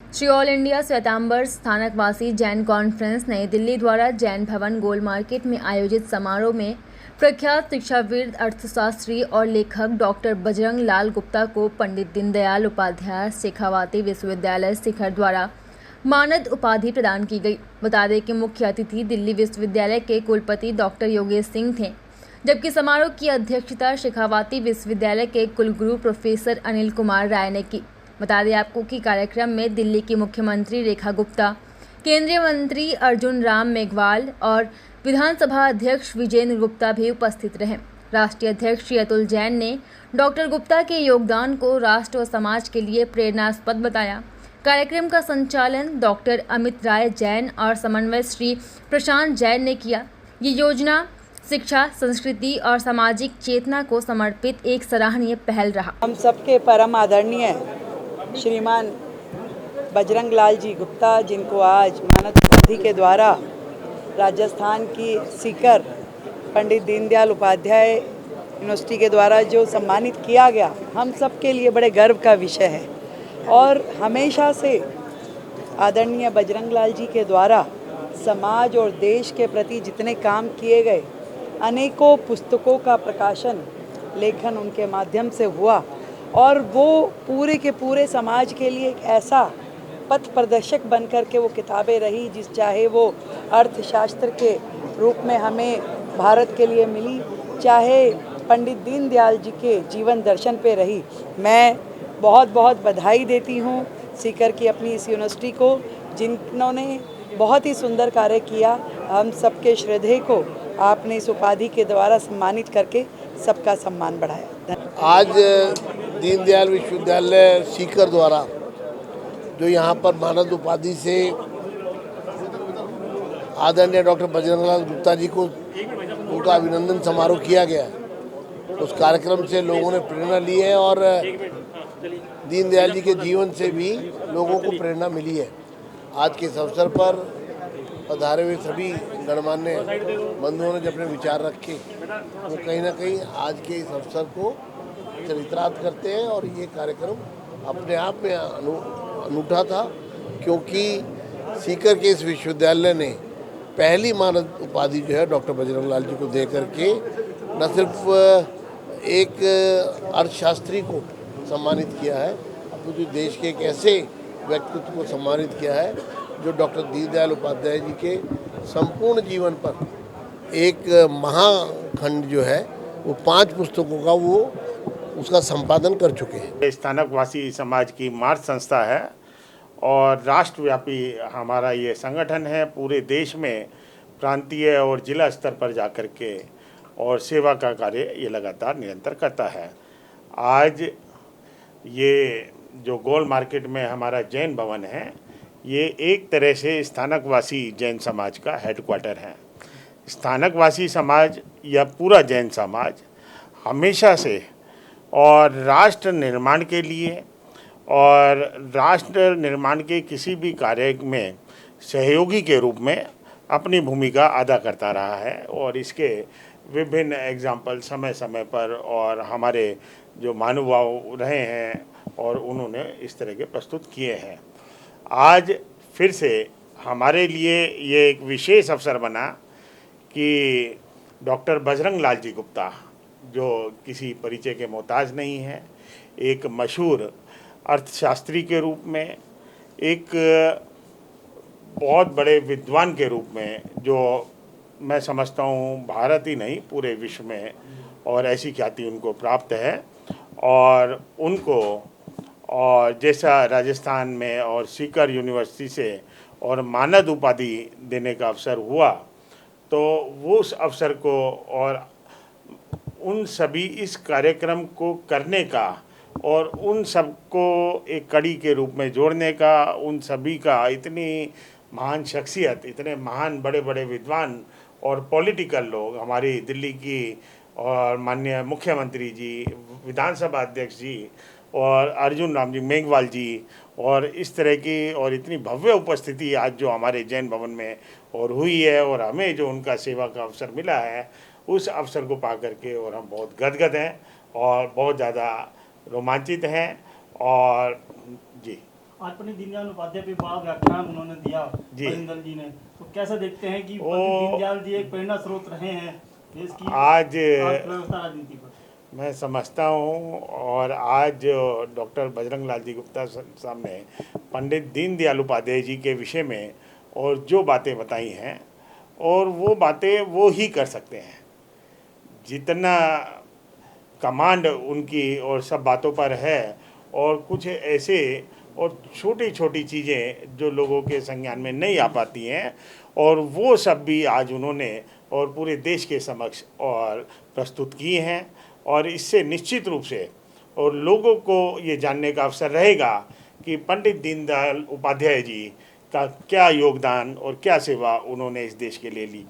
Shri all India Shwetambar Sthanakvasi Jain conference नई दिल्ली द्वारा जैन भवन गोल मार्केट में आयोजित समारोह में प्रख्यात शिक्षाविद, अर्थशास्त्री और लेखक डॉक्टर बजरंग लाल गुप्ता को पंडित दीनदयाल उपाध्याय शेखावाटी विश्वविद्यालय शिखर द्वारा मानद उपाधि प्रदान की गई। बता दें कि मुख्य अतिथि दिल्ली विश्वविद्यालय के कुलपति डॉक्टर योगेश सिंह थे, जबकि समारोह की अध्यक्षता शेखावाटी विश्वविद्यालय के कुलगुरु प्रोफेसर अनिल कुमार राय ने की। बता दें आपको कि कार्यक्रम में दिल्ली की मुख्यमंत्री रेखा गुप्ता, केंद्रीय मंत्री अर्जुन राम मेघवाल और विधानसभा अध्यक्ष विजेंद्र गुप्ता भी उपस्थित रहे। राष्ट्रीय अध्यक्ष श्री अतुल जैन ने डॉक्टर गुप्ता के योगदान को राष्ट्र और समाज के लिए प्रेरणास्पद बताया। कार्यक्रम का संचालन डॉक्टर अमित राय जैन और समन्वय श्री प्रशांत जैन ने किया। ये योजना शिक्षा, संस्कृति और सामाजिक चेतना को समर्पित एक सराहनीय पहल रहा। हम सबके परम आदरणीय श्रीमान बजरंग लाल जी गुप्ता, जिनको आज मानद उपाधि के द्वारा राजस्थान की सीकर पंडित दीनदयाल उपाध्याय यूनिवर्सिटी के द्वारा जो सम्मानित किया गया, हम सब के लिए बड़े गर्व का विषय है। और हमेशा से आदरणीय बजरंग लाल जी के द्वारा समाज और देश के प्रति जितने काम किए गए, अनेकों पुस्तकों का प्रकाशन, लेखन उनके माध्यम से हुआ और वो पूरे के पूरे समाज के लिए एक ऐसा पथ प्रदर्शक बन कर के वो किताबें रही, जिस चाहे वो अर्थशास्त्र के रूप में हमें भारत के लिए मिली, चाहे पंडित दीनदयाल जी के जीवन दर्शन पे रही। मैं बहुत बहुत बधाई देती हूँ सीकर की अपनी इस यूनिवर्सिटी को, जिन्होंने बहुत ही सुंदर कार्य किया। हम सबके श्रद्धेय को आपने इस उपाधि के द्वारा सम्मानित करके सबका सम्मान बढ़ाया। आज दीनदयाल विश्वविद्यालय सीकर द्वारा जो यहाँ पर मानद उपाधि से आदरणीय डॉक्टर बजरंग लाल गुप्ता जी को उनका अभिनंदन समारोह किया गया, उस कार्यक्रम से लोगों ने प्रेरणा ली है और दीनदयाल जी के जीवन से भी लोगों को प्रेरणा मिली है। आज के इस अवसर पर पधारे हुए सभी गणमान्य बंधुओं ने जो अपने विचार रखे, वो कहीं ना कहीं आज के इस अवसर को चरितार्थ करते हैं और ये कार्यक्रम अपने आप में अनूठा था, क्योंकि सीकर के इस विश्वविद्यालय ने पहली मानद उपाधि जो है डॉक्टर बजरंग लाल जी को दे करके न सिर्फ एक अर्थशास्त्री को सम्मानित किया है, अपितु देश के एक ऐसे व्यक्तित्व को सम्मानित किया है जो डॉक्टर दीनदयाल उपाध्याय जी के संपूर्ण जीवन पर एक महाखंड जो है वो 5 पुस्तकों का वो उसका संपादन कर चुके हैं। स्थानकवासी समाज की मार्च संस्था है और राष्ट्रव्यापी हमारा ये संगठन है। पूरे देश में प्रांतीय और जिला स्तर पर जाकर के और सेवा का कार्य ये लगातार निरंतर करता है। आज ये जो गोल मार्केट में हमारा जैन भवन है, ये एक तरह से स्थानकवासी जैन समाज का हेडक्वार्टर है। स्थानकवासी समाज या पूरा जैन समाज हमेशा से और राष्ट्र निर्माण के लिए और राष्ट्र निर्माण के किसी भी कार्य में सहयोगी के रूप में अपनी भूमिका अदा करता रहा है और इसके विभिन्न एग्जाम्पल समय समय पर और हमारे जो महानुभाव रहे हैं और उन्होंने इस तरह के प्रस्तुत किए हैं। आज फिर से हमारे लिए ये एक विशेष अवसर बना कि डॉक्टर बजरंग लाल जी गुप्ता, जो किसी परिचय के मोहताज नहीं है, एक मशहूर अर्थशास्त्री के रूप में, एक बहुत बड़े विद्वान के रूप में, जो मैं समझता हूँ भारत ही नहीं पूरे विश्व में और ऐसी ख्याति उनको प्राप्त है। और उनको और जैसा राजस्थान में और सीकर यूनिवर्सिटी से और मानद उपाधि देने का अवसर हुआ, तो वो उस अवसर को और उन सभी इस कार्यक्रम को करने का और उन सबको एक कड़ी के रूप में जोड़ने का, उन सभी का इतनी महान शख्सियत, इतने महान बड़े बड़े विद्वान और पॉलिटिकल लोग, हमारी दिल्ली की और माननीय मुख्यमंत्री जी, विधानसभा अध्यक्ष जी और अर्जुन राम जी मेघवाल जी, और इस तरह की और इतनी भव्य उपस्थिति आज जो हमारे जैन भवन में और हुई है और हमें जो उनका सेवा का अवसर मिला है, उस अवसर को पा करके और हम बहुत गदगद हैं और बहुत ज़्यादा रोमांचित हैं। और जी आज पंडित दीनदयाल उपाध्याय पे बड़ा व्याख्यान उन्होंने दिया जी। बजरंग जी ने, तो कैसा देखते हैं कि वो- पंडित दीनदयाल जी एक प्रेरणा स्रोत रहे हैं देश की आज अर्थव्यवस्था राजनीति पर। मैं समझता हूँ और आज डॉक्टर बजरंग लाल जी गुप्ता साहब ने पंडित दीनदयाल उपाध्याय जी के विषय में और जो बातें बताई हैं और वो बातें वो ही कर सकते हैं, जितना कमांड उनकी और सब बातों पर है, और कुछ ऐसे और छोटी छोटी चीज़ें जो लोगों के संज्ञान में नहीं आ पाती हैं, और वो सब भी आज उन्होंने और पूरे देश के समक्ष और प्रस्तुत की हैं। और इससे निश्चित रूप से और लोगों को ये जानने का अवसर रहेगा कि पंडित दीनदयाल उपाध्याय जी का क्या योगदान और क्या सेवा उन्होंने इस देश के लिए ली।